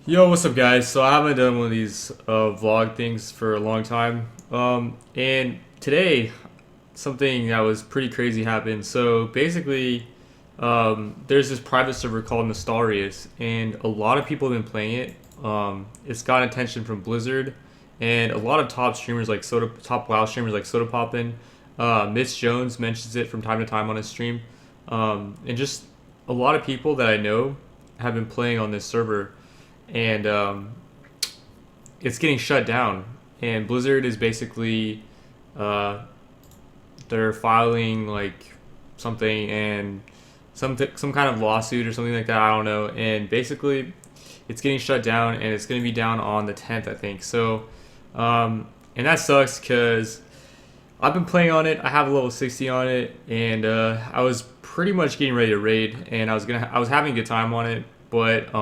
Yo, what's up, guys? So I haven't done one of these vlog things for a long time. And today, something that was pretty crazy happened. So basically, there's this private server called Nostalrius, and a lot of people have been playing it. It's gotten attention from Blizzard, and a lot of top streamers like top WoW streamers like Soda Poppin. Mitch Jones mentions it from time to time on his stream, and just a lot of people that I know have been playing on this server, and it's getting shut down. And Blizzard is basically uh, they're filing like something and some kind of lawsuit or something like that. I don't know. And basically, it's getting shut down, and it's going to be down on the 10th, I think. So, and that sucks because I've been playing on it. I have a level 60 on it, and I was pretty much getting ready to raid, and I was having a good time on it. But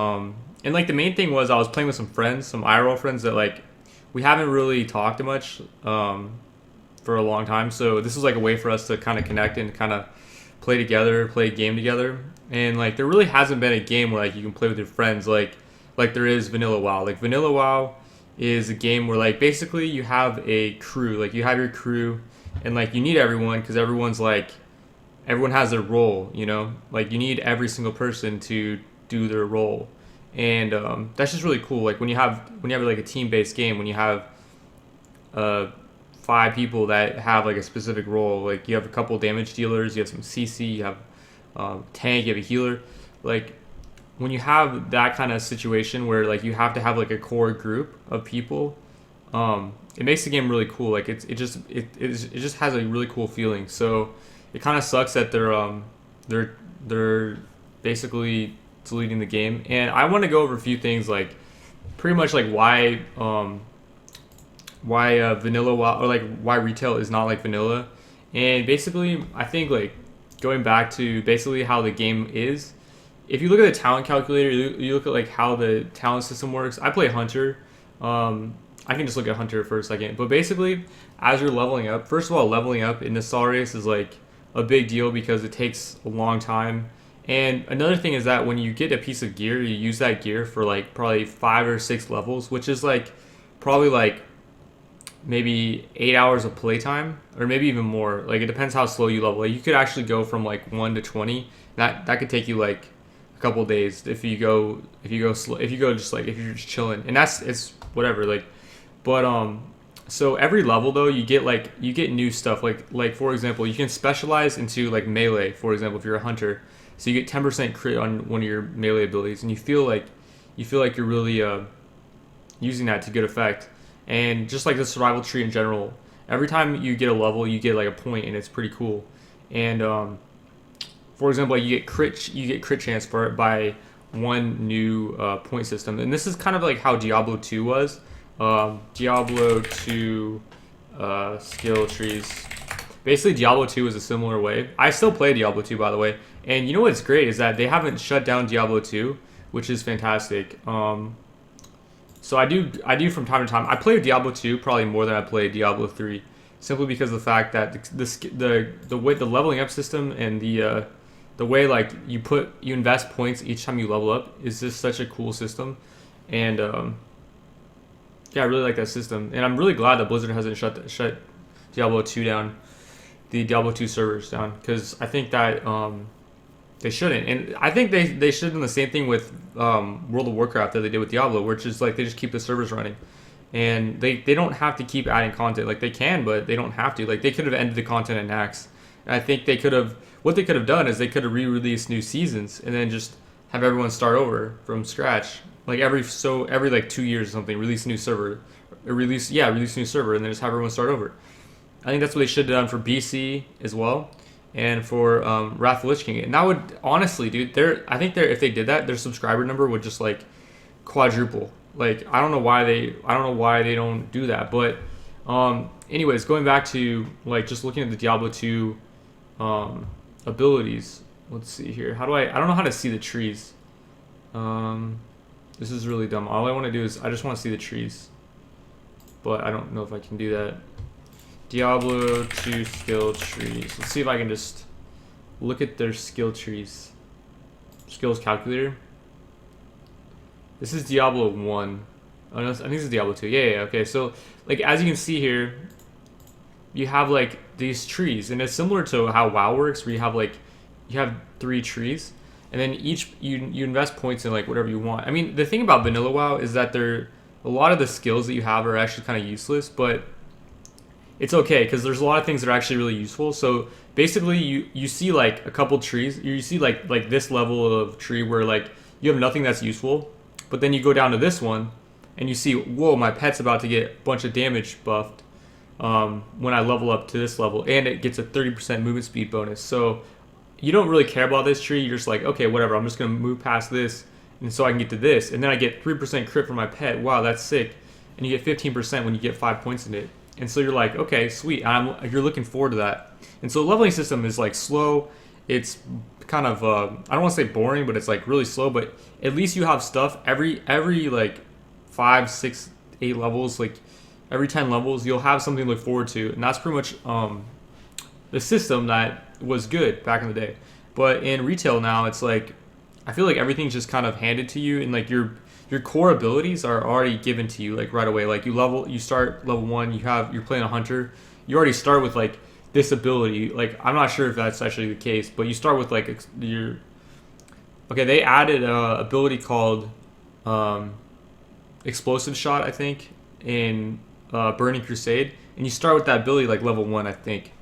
and like the main thing was I was playing with some friends, some IRL friends that like we haven't really talked much for a long time. So this was like a way for us to kind of connect and kind of play together, play a game together. And like there really hasn't been a game where like you can play with your friends like there is Vanilla WoW. Like Vanilla WoW is a game where like basically you have a crew, like you have your crew, and like you need everyone because everyone has their role, you know? Like you need every single person to do their role. And that's just really cool. Like when you have like a team-based game, when you have uh, five people that have like a specific role, like you have a couple damage dealers, you have some CC, you have tank, you have a healer. Like when you have that kind of situation where like you have to have like a core group of people, it makes the game really cool. Like it just has a really cool feeling. So it kind of sucks that they're basically deleting the game. And I want to go over a few things, like pretty much like why vanilla or like why retail is not like vanilla. And basically I think like going back to basically how the game is, if you look at the talent calculator, you look at like how the talent system works. I play hunter. I can just look at hunter for a second, but basically as you're leveling up, first of all, leveling up in this race is like a big deal because it takes a long time. And another thing is that when you get a piece of gear, you use that gear for like probably 5 or 6 levels, which is like probably like maybe 8 hours of playtime, or maybe even more. Like it depends how slow you level. Like you could actually go from like 1 to 20. That could take you like a couple days if you go slow, if you go just like if you're just chilling. And it's whatever. Like, but so every level though you get new stuff. Like for example, you can specialize into like melee. For example, if you're a hunter, so you get 10% crit on one of your melee abilities, and you feel like you're really using that to good effect. And just like the survival tree in general, every time you get a level, you get like a point, and it's pretty cool. And for example, like you get crit chance for it by one new point system, and this is kind of like how Diablo 2 was. Diablo 2 skill trees. Basically, Diablo 2 is a similar way. I still play Diablo 2, by the way. And you know what's great is that they haven't shut down Diablo 2, which is fantastic. So I do from time to time. I play Diablo 2 probably more than I play Diablo 3, simply because of the fact that the way the leveling up system and the way like you invest points each time you level up is just such a cool system. And yeah, I really like that system, and I'm really glad that Blizzard hasn't shut Diablo 2 down, the Diablo 2 servers down, because I think that they shouldn't. And I think they should have done the same thing with World of Warcraft that they did with Diablo, which is like they just keep the servers running, and they don't have to keep adding content. Like they can, but they don't have to. Like they could have ended the content at Nax, and I think what they could have done is they could have re-released new seasons and then just have everyone start over from scratch. Like every like 2 years or something, release a new server, release a new server, and then just have everyone start over. I think that's what they should have done for BC as well, and for Wrath of the Lich King. And that would honestly, dude, I think if they did that, their subscriber number would just like quadruple. Like I don't know why they don't do that. But anyways, going back to like just looking at the Diablo 2 abilities. Let's see here. I don't know how to see the trees. This is really dumb. All I want to do is I just want to see the trees, but I don't know if I can do that. Diablo 2 skill trees. Let's see if I can just look at their skill trees. Skills calculator. This is Diablo 1. Oh no, I think this is Diablo 2. Yeah, okay. So like as you can see here, you have like these trees, and it's similar to how WoW works, where you have 3 trees, and then each you invest points in like whatever you want. I mean, the thing about vanilla WoW is that a lot of the skills that you have are actually kind of useless, but it's okay because there's a lot of things that are actually really useful. So basically, you see like a couple trees, you see like this level of tree where like you have nothing that's useful, but then you go down to this one, and you see, whoa, my pet's about to get a bunch of damage buffed when I level up to this level, and it gets a 30% movement speed bonus. So you don't really care about this tree. You're just like, okay, whatever. I'm just gonna move past this, and so I can get to this, and then I get 3% crit for my pet. Wow, that's sick. And you get 15% when you get 5 points in it. And so you're like, okay, sweet. You're looking forward to that. And so the leveling system is like slow. It's kind of I don't want to say boring, but it's like really slow. But at least you have stuff every like 5, 6, 8 levels, like every 10 levels, you'll have something to look forward to, and that's pretty much the system that was good back in the day. But in retail now, it's like I feel like everything's just kind of handed to you, and like your core abilities are already given to you like right away. Like you start level 1, you're playing a hunter, you already start with like this ability. Like I'm not sure if that's actually the case, but you start with like your okay. They added a ability called explosive shot, I think, in Burning Crusade, and you start with that ability like level 1, I think,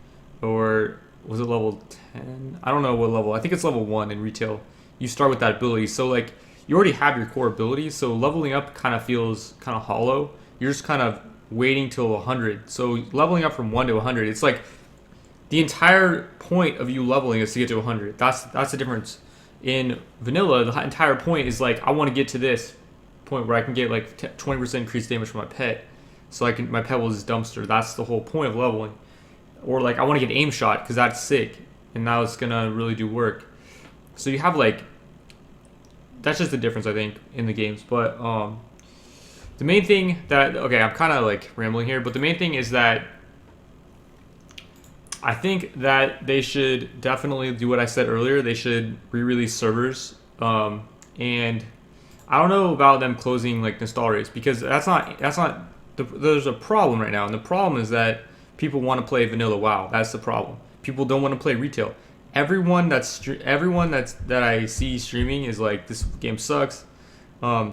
or was it level 10? I don't know what level. I think it's level 1 in retail. You start with that ability, so like you already have your core abilities, so leveling up kind of feels kind of hollow. You're just kind of waiting till 100. So leveling up from 1 to 100, it's like the entire point of you leveling is to get to 100. That's the difference. In vanilla, the entire point is like I want to get to this point where I can get like 20% increased damage from my pet, so my pet will just dumpster. That's the whole point of leveling. Or like I want to get aim shot because that's sick, and now it's gonna really do work. So you have like that's just the difference I think in the games. But the main thing that okay, I'm kind of like rambling here, but the main thing is that I think that they should definitely do what I said earlier. They should re-release servers, and I don't know about them closing like Nostalrius because that's not there's a problem right now, and the problem is that people want to play vanilla WoW. That's the problem. People don't want to play retail. Everyone that I see streaming is like this game sucks.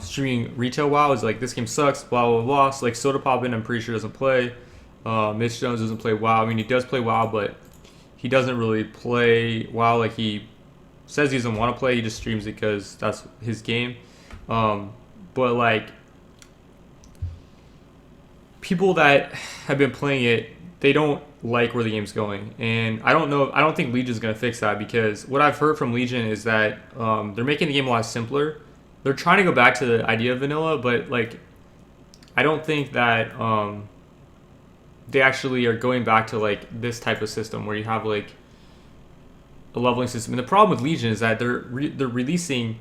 Streaming retail WoW is like this game sucks. Blah blah blah. So like Soda Poppin, I'm pretty sure doesn't play. Mitch Jones doesn't play WoW. I mean, he does play WoW, but he doesn't really play WoW like he says he doesn't want to play. He just streams it because that's his game. But like people that have been playing it, they don't like where the game's going, and I don't think Legion's gonna fix that, because what I've heard from Legion is that they're making the game a lot simpler. They're trying to go back to the idea of vanilla, but like I don't think that they actually are going back to like this type of system where you have like a leveling system. And the problem with Legion is that they're releasing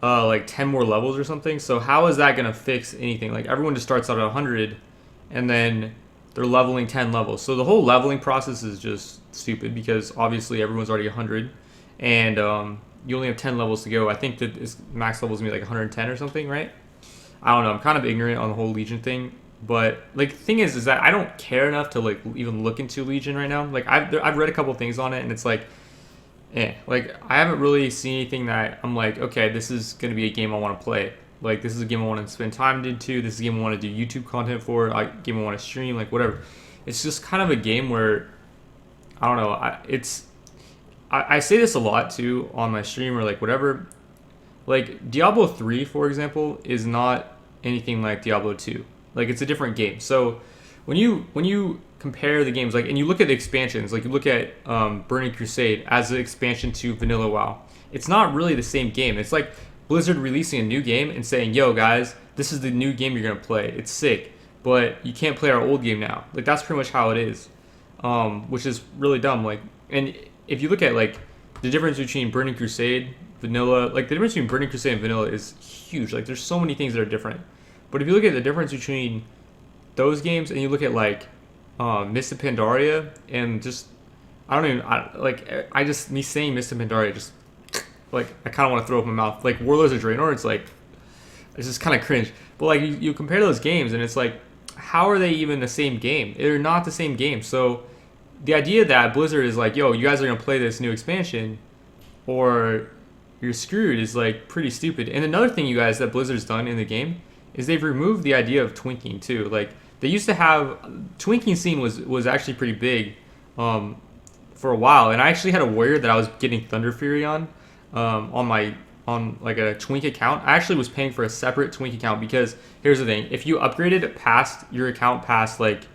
like 10 more levels or something. So how is that gonna fix anything? Like everyone just starts out at 100, and then they're leveling 10 levels. So the whole leveling process is just stupid because obviously everyone's already 100, and you only have 10 levels to go. I think that its max level is gonna be like 110 or something, right? I don't know. I'm kind of ignorant on the whole Legion thing, but like the thing is that I don't care enough to like even look into Legion right now. Like I've read a couple things on it, and it's like, like I haven't really seen anything that I'm like, okay, this is gonna be a game I want to play. Like this is a game I want to spend time into. This is a game I want to do YouTube content for. A game I want to stream. Like whatever. It's just kind of a game where I don't know. I say this a lot too on my stream or like whatever. Like Diablo 3, for example, is not anything like Diablo 2. Like it's a different game. So when you compare the games, like, and you look at the expansions, like you look at Burning Crusade as an expansion to Vanilla WoW, it's not really the same game. It's like Blizzard releasing a new game and saying, yo guys, this is the new game you're gonna play. It's sick, but you can't play our old game now. Like that's pretty much how it is, which is really dumb. Like, and if you look at like the difference between Burning Crusade, Vanilla, like the difference between Burning Crusade and Vanilla is huge. Like there's so many things that are different. But if you look at the difference between those games and you look at like Mist of Pandaria and just I just me saying Mist of Pandaria just like I kind of want to throw up my mouth. Like Warlords of Draenor, it's like It's just kind of cringe. But like you compare those games, and it's like, how are they even the same game? They're not the same game. So the idea that Blizzard is like, yo, you guys are gonna play this new expansion, or you're screwed, is like pretty stupid. And another thing, you guys, that Blizzard's done in the game is they've removed the idea of twinking too. Like they used to have twinking scene was actually pretty big for a while, and I actually had a warrior that I was getting Thunder Fury on my on like a twink account. I actually was paying for a separate twink account because here's the thing: if you upgraded past your account past it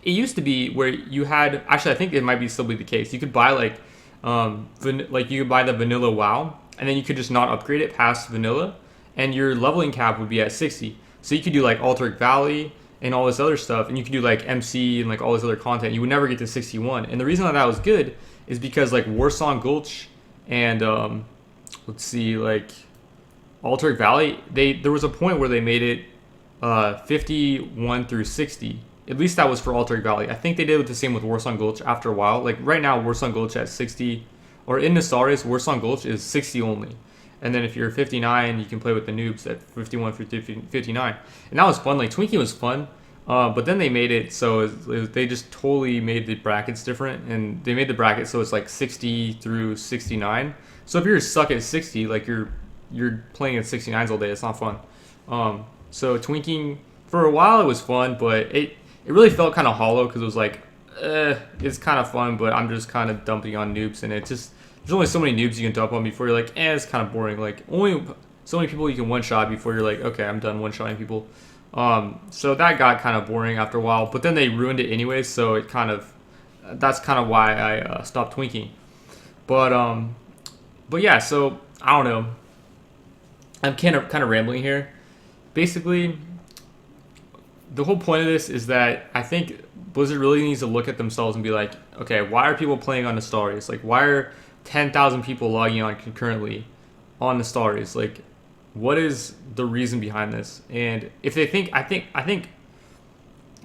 used to be where you had, actually I think it might be still be the case. You could buy you could buy the vanilla WoW, and then you could just not upgrade it past vanilla, and your leveling cap would be at 60. So you could do like Altaric Valley and all this other stuff, and you could do like MC and like all this other content. You would never get to 61. And the reason that was good is because like Warsong Gulch and let's see, like Altaric Valley, there was a point where they made it 51 through 60. At least that was for Altaric Valley. I think they did the same with Warsong Gulch after a while. Like right now, Warsong Gulch at 60, or in Nostalrius, Warsong Gulch is 60 only. And then if you're 59, you can play with the noobs at 51 through 59. And that was fun. Like Twinkie was fun. But then they made it so they just totally made the brackets different. And they made the bracket so it's like 60 through 69. So if you're stuck at 60, like you're playing at 69s all day, it's not fun. So twinking, for a while it was fun, but it really felt kind of hollow because it was like, it's kind of fun, but I'm just kind of dumping on noobs, and it just, there's only so many noobs you can dump on before you're like, it's kind of boring. Like only so many people you can one shot before you're like, okay, I'm done one shotting people. So that got kind of boring after a while, but then they ruined it anyway, so it kind of, that's kind of why I stopped twinking. But yeah, so I don't know. I'm kind of rambling here. Basically, the whole point of this is that I think Blizzard really needs to look at themselves and be like, okay, why are people playing on Nostalrius? Like, why are 10,000 people logging on concurrently on Nostalrius? Like, what is the reason behind this? And if they think, I think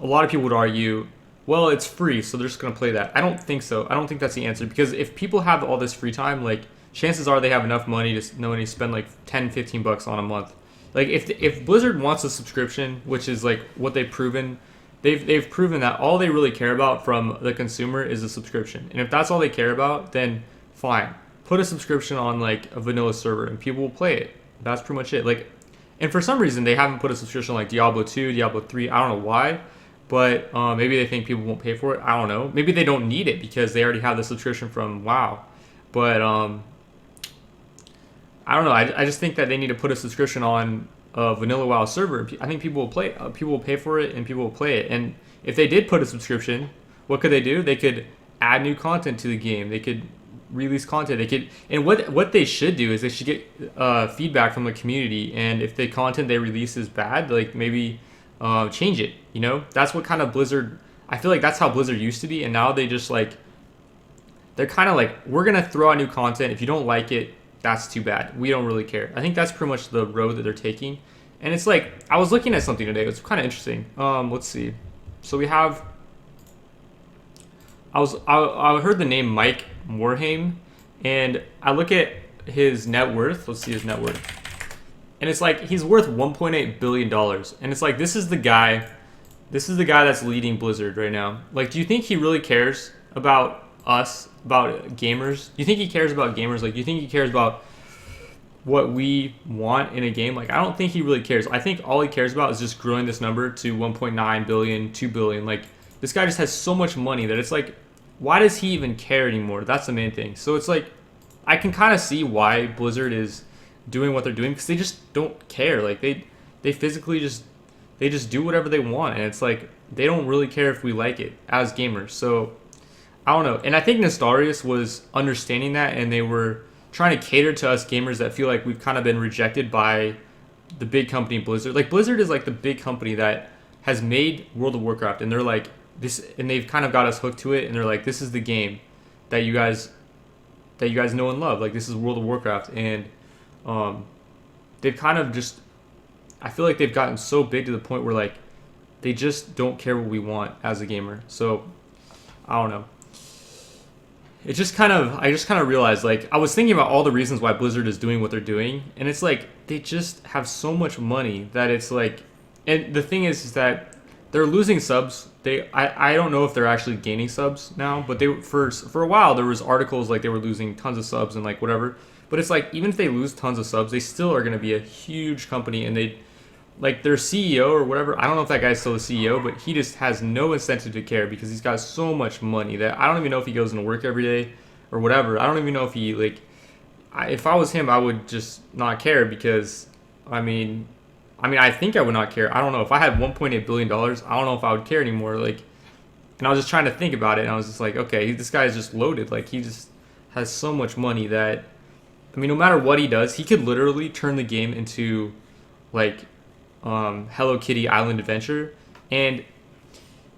a lot of people would argue, well, it's free, so they're just gonna play that. I don't think so. I don't think that's the answer, because if people have all this free time, like, chances are they have enough money to spend like 10, 15 bucks on a month. Like if Blizzard wants a subscription, which is like what they've proven, they've proven that all they really care about from the consumer is a subscription. And if that's all they care about, then fine. Put a subscription on like a vanilla server and people will play it. That's pretty much it. Like, and for some reason they haven't put a subscription like Diablo 2, Diablo 3. I don't know why, but maybe they think people won't pay for it. I don't know. Maybe they don't need it because they already have the subscription from WoW. But I don't know. I just think that they need to put a subscription on a vanilla WoW server. I think people will play. People will pay for it, and people will play it. And if they did put a subscription, what could they do? They could add new content to the game. They could release content. They could, and what they should do is they should get feedback from the community. And if the content they release is bad, like maybe change it. You know, that's what kind of Blizzard. I feel like that's how Blizzard used to be, and now they just like, they're kind of like, we're gonna throw out new content. If you don't like it, that's too bad. We don't really care. I think that's pretty much the road that they're taking. And it's like, I was looking at something today. It was kind of interesting. Let's see. So we have, I heard the name Mike Morhaime, and I look at his net worth. Let's see his net worth. And it's like, he's worth $1.8 billion. And it's like, this is the guy that's leading Blizzard right now. Like, do you think he really cares about us, about gamers? Do you think he cares about gamers? Like, do you think he cares about what we want in a game? Like, I don't think he really cares. I think all he cares about is just growing this number to 1.9 billion, 2 billion. Like, this guy just has so much money that it's like, why does he even care anymore? That's the main thing. So it's like, I can kind of see why Blizzard is doing what they're doing, because they just don't care. Like, they physically just do whatever they want, and it's like, they don't really care if we like it as gamers. So I don't know. And I think Nostalrius was understanding that, and they were trying to cater to us gamers that feel like we've kind of been rejected by the big company Blizzard. Like, Blizzard is like the big company that has made World of Warcraft, and they're like this, and they've kind of got us hooked to it, and they're like, this is the game that you guys know and love. Like, this is World of Warcraft. And they've kind of just, I feel like they've gotten so big to the point where like they just don't care what we want as a gamer. So I don't know. I just kind of realized, like, I was thinking about all the reasons why Blizzard is doing what they're doing, and it's like they just have so much money that it's like, and the thing is that they're losing subs. I don't know if they're actually gaining subs now, but they for a while there was articles like they were losing tons of subs and like whatever. But it's like even if they lose tons of subs, they still are going to be a huge company, and they like their CEO or whatever. I don't know if that guy's still the CEO, but he just has no incentive to care because he's got so much money that I don't even know if he goes into work every day or whatever. I don't even know if he like. If I was him, I would just not care because, I mean, I think I would not care. I don't know if I had 1.8 billion dollars. I don't know if I would care anymore. Like, and I was just trying to think about it, and I was just like, okay, this guy is just loaded. Like, he just has so much money that, I mean, no matter what he does, he could literally turn the game into like Hello Kitty Island Adventure. And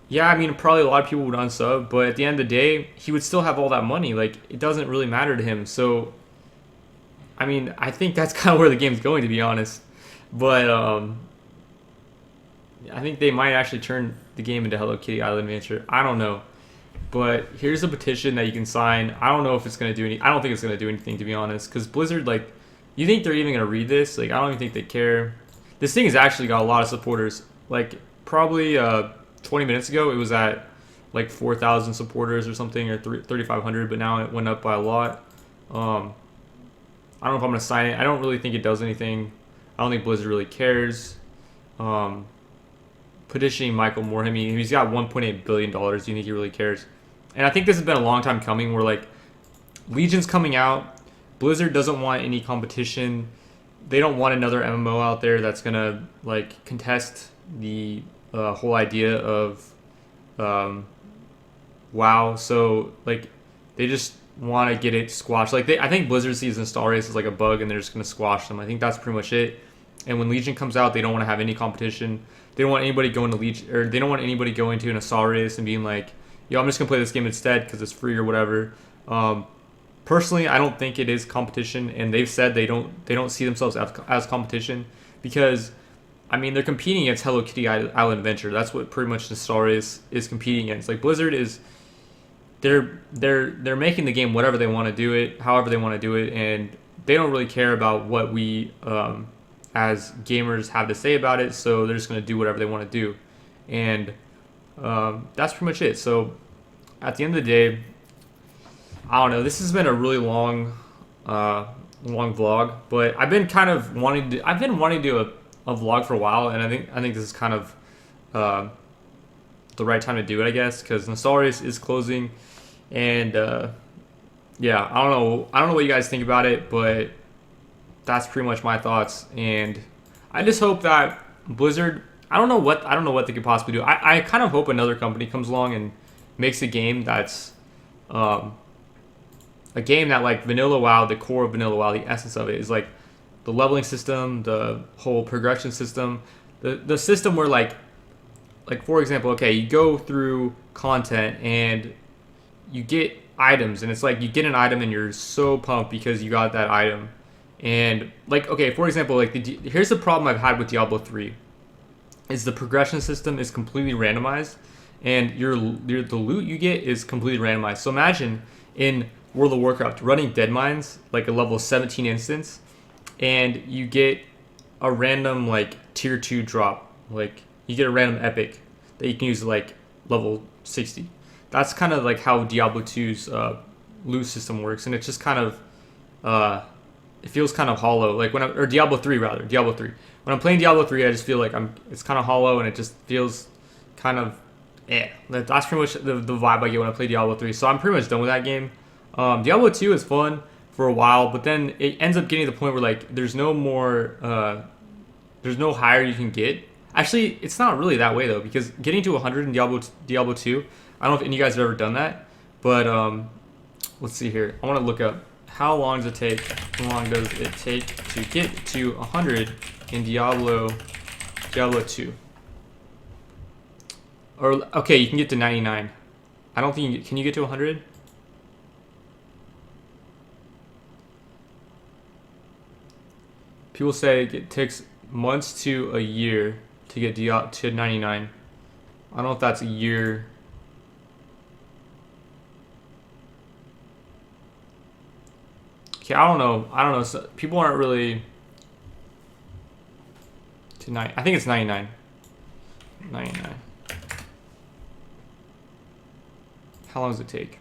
yeah, I mean, probably a lot of people would unsub, but at the end of the day, he would still have all that money. Like, it doesn't really matter to him. So, I mean, I think that's kind of where the game's going, to be honest. But I think they might actually turn the game into Hello Kitty Island Adventure. I don't know. But here's a petition that you can sign. I don't know if it's going to do any. I don't think it's going to do anything, to be honest. Because Blizzard, like, you think they're even going to read this? Like, I don't even think they care. This thing has actually got a lot of supporters. Like, probably 20 minutes ago, it was at like 4,000 supporters or something, or 3,500. But now it went up by a lot. I don't know if I'm going to sign it. I don't really think it does anything. I don't think Blizzard really cares. Petitioning Michael Moore, I mean, he's got $1.8 billion. Do you think he really cares? And I think this has been a long time coming where, like, Legion's coming out. Blizzard doesn't want any competition. They don't want another MMO out there that's going to, like, contest the whole idea of WoW. So, like, they just want to get it squashed. Like, I think Blizzard sees Nostalrius as like a bug, and they're just going to squash them. I think that's pretty much it. And when Legion comes out, they don't want to have any competition. They don't want anybody going to Legion, or they don't want anybody going to Nostalrius and being like, "Yo, I'm just gonna play this game instead because it's free or whatever." Personally, I don't think it is competition, and they've said they don't see themselves as competition because, I mean, they're competing against Hello Kitty Island Adventure. That's what pretty much Nostalrius is competing against. Like, Blizzard is, they're making the game whatever they want to do it, however they want to do it, and they don't really care about what we as gamers have to say about it. So they're just going to do whatever they want to do, and that's pretty much it. So at the end of the day, I don't know. This has been a really long vlog, but I've been kind of wanting to. I've been wanting to do a vlog for a while, and I think this is kind of the right time to do it, I guess, because Nostalrius is closing, and yeah, I don't know what you guys think about it, but that's pretty much my thoughts, and I just hope that Blizzard. I don't know what they could possibly do. I kind of hope another company comes along and makes a game that's a game that, like, Vanilla WoW, the core of Vanilla WoW, the essence of it is like the leveling system, the whole progression system, the system where like for example, okay, you go through content and you get items, and it's like you get an item and you're so pumped because you got that item. And, like, okay, for example, like here's the problem I've had with Diablo 3 is the progression system is completely randomized, and the loot you get is completely randomized. So imagine in World of Warcraft running Dead Mines, like a level 17 instance, and you get a random like tier 2 drop, like you get a random epic that you can use like level 60. That's kind of like how Diablo 2's loot system works, and it's just kind of it feels kind of hollow. Like or Diablo 3 rather, Diablo 3. When I'm playing Diablo 3, I just feel like it's kind of hollow, and it just feels kind of That's pretty much the vibe I get when I play Diablo 3. So I'm pretty much done with that game. Diablo 2 is fun for a while, but then it ends up getting to the point where, like, there's no higher you can get. Actually, it's not really that way though, because getting to 100 in Diablo 2, I don't know if any of you guys have ever done that, but let's see here. I want to look up how long does it take to get to 100 in Diablo 2. Or, okay, you can get to 99. I don't think can you get to 100? People say it takes months to a year to get to 99. I don't know if that's a year. Okay, I don't know. I don't know. So people aren't really tonight. I think it's 99. 99. How long does it take?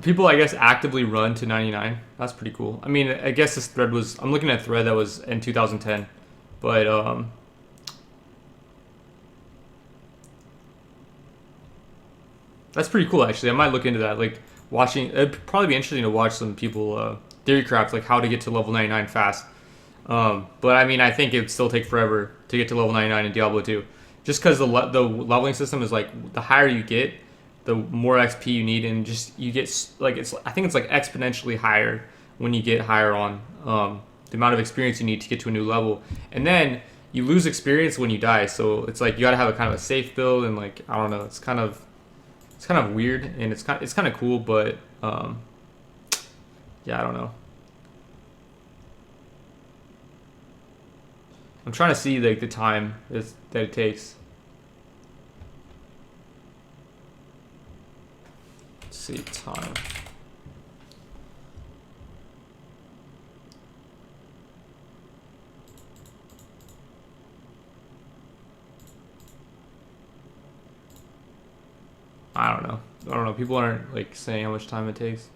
People, I guess, actively run to 99. That's pretty cool. I mean, I guess this thread was... I'm looking at a thread that was in 2010. But, that's pretty cool, actually. I might look into that. Like, watching... It'd probably be interesting to watch some people theory craft, like, how to get to level 99 fast. But, I mean, I think it'd still take forever to get to level 99 in Diablo 2. Just because the leveling system is, like, the higher you get, the more XP you need, and just you get like I think it's like exponentially higher when you get higher on the amount of experience you need to get to a new level, and then you lose experience when you die. So it's like you gotta have a kind of a safe build, and like I don't know, it's kind of weird, and it's kind of cool, but yeah, I don't know. I'm trying to see like the time that it takes. See time. I don't know. People aren't like saying how much time it takes. It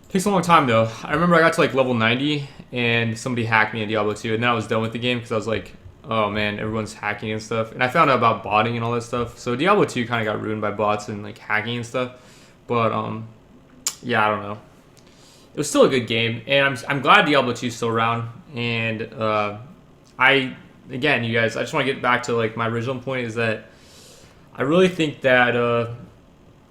takes a long time though. I remember I got to like level 90 and somebody hacked me in Diablo 2, and then I was done with the game because I was like, oh man, everyone's hacking and stuff. And I found out about botting and all that stuff. So Diablo 2 kind of got ruined by bots and like hacking and stuff. But yeah, I don't know. It was still a good game, and I'm glad Diablo 2 is still around. And again, you guys, I just want to get back to like my original point is that I really think that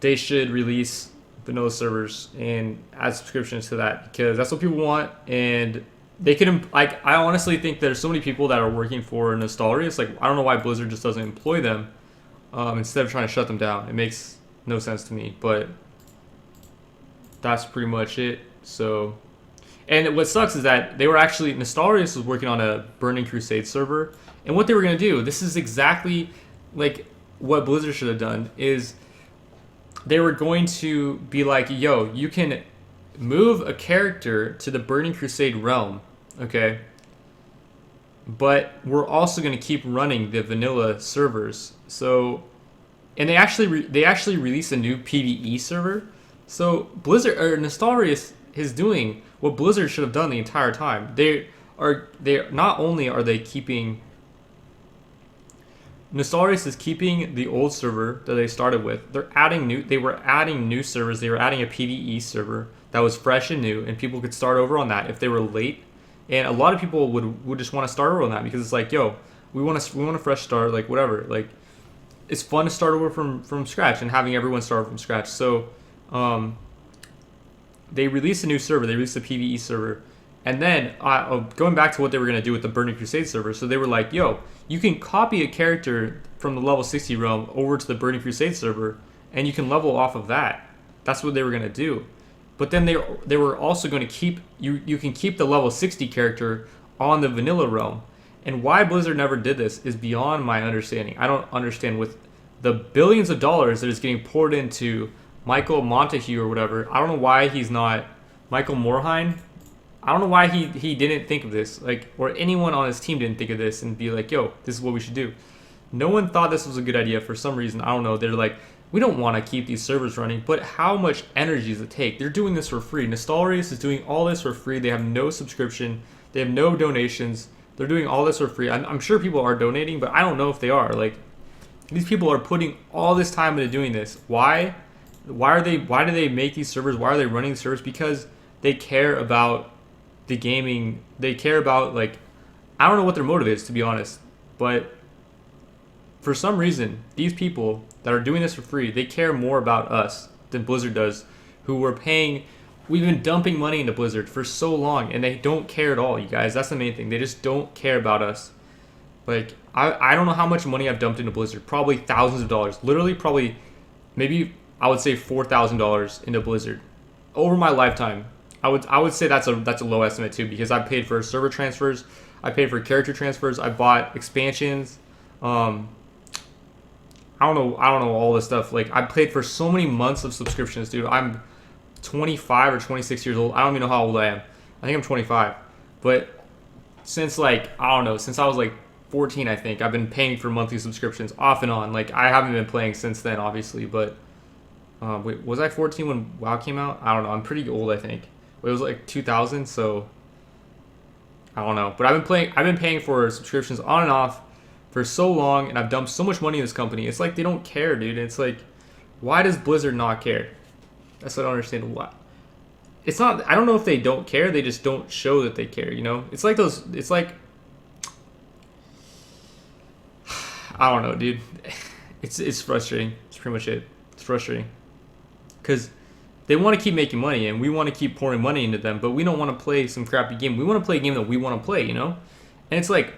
they should release vanilla servers and add subscriptions to that, because that's what people want. And they can, like, I honestly think there's so many people that are working for Nostalrius. Like, I don't know why Blizzard just doesn't employ them instead of trying to shut them down. It makes no sense to me, but that's pretty much it. So, and what sucks is that they were actually, Nostalrius was working on a Burning Crusade server, and what they were going to do, this is exactly like what Blizzard should have done, is they were going to be like, yo, you can move a character to the Burning Crusade realm, okay? But we're also going to keep running the vanilla servers. So, and they actually released a new PvE server. So Blizzard or Nostalrius is doing what Blizzard should have done the entire time. They not only are they keeping, Nostalrius is keeping the old server that they started with. They were adding new servers. They were adding a PvE server that was fresh and new, and people could start over on that if they were late. And a lot of people would just want to start over on that because it's like, yo, we want a fresh start, like whatever. Like, it's fun to start over from scratch and having everyone start over from scratch. So they released a new server. They released a PvE server. And then going back to what they were going to do with the Burning Crusade server, so they were like, yo, you can copy a character from the level 60 realm over to the Burning Crusade server, and you can level off of that. That's what they were going to do. But then they were also going to keep, you can keep the level 60 character on the vanilla realm. And why Blizzard never did this is beyond my understanding. I don't understand, with the billions of dollars that is getting poured into Michael Montague or whatever. I don't know why he's not Michael Morhaime. I don't know why he didn't think of this, like, or anyone on his team didn't think of this and be like, yo, this is what we should do. No one thought this was a good idea for some reason. I don't know. They're like, we don't want to keep these servers running, but how much energy does it take? They're doing this for free. Nostalrius is doing all this for free. They have no subscription. They have no donations. They're doing all this for free. I'm sure people are donating, but I don't know if they are. Like, these people are putting all this time into doing this. Why? Why do they make these servers? Why are they running servers? Because they care about the gaming. They care about, like, I don't know what their motive is, to be honest, but for some reason, these people that are doing this for free, they care more about us than Blizzard does, who we're paying. We've been dumping money into Blizzard for so long, and they don't care at all, you guys. That's the main thing. They just don't care about us. Like, I don't know how much money I've dumped into Blizzard. Probably thousands of dollars. Literally, probably, maybe I would say $4,000 into Blizzard over my lifetime. I would say that's a low estimate too, because I've paid for server transfers. I paid for character transfers. I bought expansions. Um, I don't know all this stuff. Like I paid for so many months of subscriptions, dude. I'm 25 or 26 years old. I don't even know how old I am. I think I'm 25. But since like I don't know, since I was like 14, I think I've been paying for monthly subscriptions off and on. Like I haven't been playing since then, obviously. But wait, was I 14 when WoW came out? I don't know. I'm pretty old, I think. It was like 2000, so I don't know. But I've been playing. I've been paying for subscriptions on and off for so long, and I've dumped so much money in this company. It's like they don't care, dude. It's like, why does Blizzard not care? That's what I don't understand. Why? It's not. I don't know if they don't care. They just don't show that they care. You know. It's like those. It's like. I don't know, dude. It's frustrating. It's pretty much it. It's frustrating. Because they want to keep making money, and we want to keep pouring money into them, but we don't want to play some crappy game. We want to play a game that we want to play, you know? And it's like,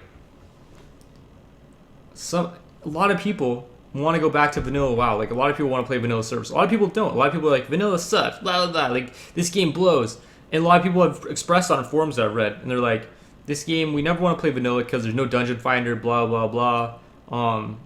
a lot of people want to go back to vanilla WoW. Like, a lot of people want to play vanilla servers. A lot of people don't. A lot of people are like, vanilla sucks, blah, blah, blah. Like, this game blows. And a lot of people have expressed on forums that I've read, and they're like, this game, we never want to play vanilla because there's no dungeon finder, blah, blah, blah. And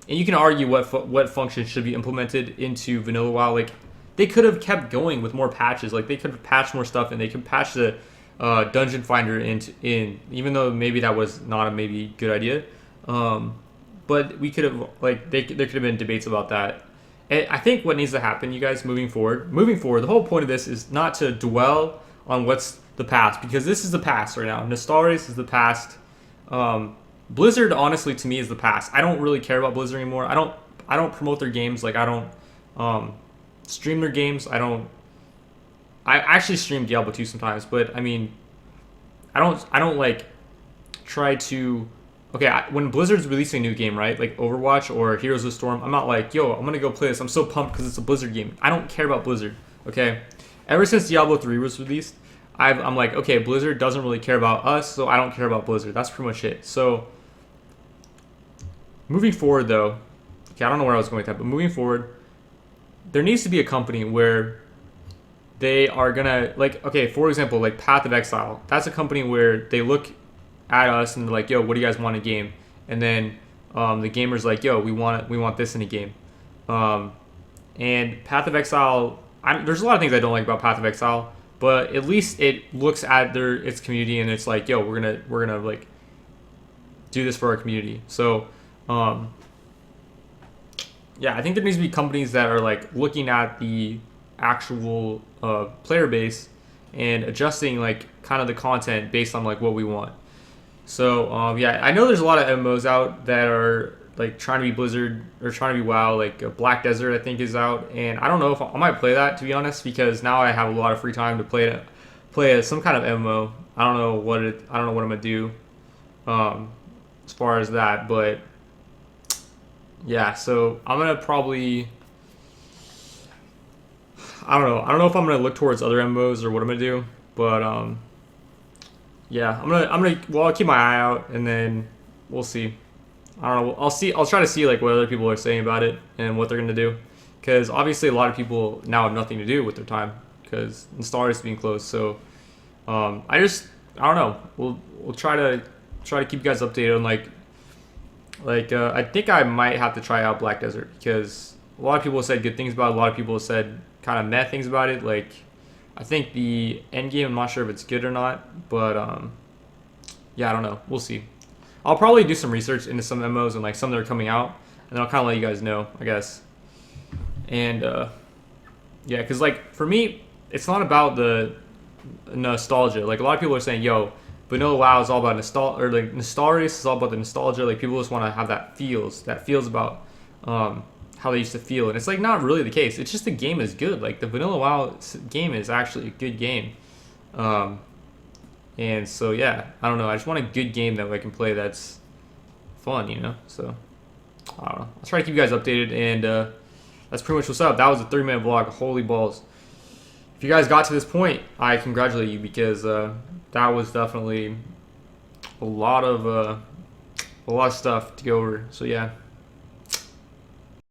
you can argue what functions should be implemented into vanilla WoW. Like, they could have kept going with more patches. Like, they could have patched more stuff, and they could patch the dungeon finder in, even though maybe that was not a maybe good idea. But we could have, like, there could have been debates about that. And I think what needs to happen, you guys, moving forward, the whole point of this is not to dwell on what's the past, because this is the past right now. Nostalrius is the past. Blizzard, honestly, to me, is the past. I don't really care about Blizzard anymore. I don't promote their games. Like, I don't stream their games. I actually stream Diablo 2 sometimes, but I mean, I don't like try to. Okay, when Blizzard's releasing a new game, right, like Overwatch or Heroes of the Storm, I'm not like, yo, I'm gonna go play this. I'm so pumped because it's a Blizzard game. I don't care about Blizzard. Okay, ever since Diablo 3 was released, I'm like, okay, Blizzard doesn't really care about us, so I don't care about Blizzard. That's pretty much it. So moving forward, though, okay, I don't know where I was going with that, but moving forward, there needs to be a company where they are gonna, like, okay, for example, like Path of Exile. That's a company where they look at us and they're like, yo, what do you guys want in a game? And then the gamer's like, yo, we want this in a game. And Path of Exile, there's a lot of things I don't like about Path of Exile, but at least it looks at its community and it's like, yo, we're gonna like do this for our community. So yeah, I think there needs to be companies that are like looking at the actual player base and adjusting like kind of the content based on like what we want. So yeah, I know there's a lot of MMOs out that are like trying to be Blizzard or trying to be WoW. Like Black Desert, I think, is out, and I don't know if I might play that, to be honest, because now I have a lot of free time to play some kind of MMO. I don't know what I'm gonna do as far as that, but yeah. So I'm gonna probably. I don't know if I'm gonna look towards other MMOs or what I'm gonna do, but yeah, I'll keep my eye out and then we'll see. I don't know. I'll try to see like what other people are saying about it and what they're gonna do, because obviously a lot of people now have nothing to do with their time because Nostalrius is being closed. So I don't know. We'll try to keep you guys updated on like I think I might have to try out Black Desert because a lot of people have said good things about it. A lot of people have said kind of meh things about it. Like, I think the end game, I'm not sure if it's good or not, but yeah, I don't know. We'll see. I'll probably do some research into some MMOs and like some that are coming out, and then I'll kind of let you guys know, I guess. And yeah, because like for me, it's not about the nostalgia. Like a lot of people are saying, yo, vanilla WoW is all about nostalgia, or like Nostalrius is all about the nostalgia. Like people just want to have that feels about how they used to feel, and it's like not really the case. It's just the game is good. Like the vanilla WoW game is actually a good game, and so yeah, I don't know. I just want a good game that I can play that's fun, you know. So I don't know. I'll try to keep you guys updated, and that's pretty much what's up. That was a 3-minute vlog. Holy balls! If you guys got to this point, I congratulate you because that was definitely a lot of stuff to go over. So yeah.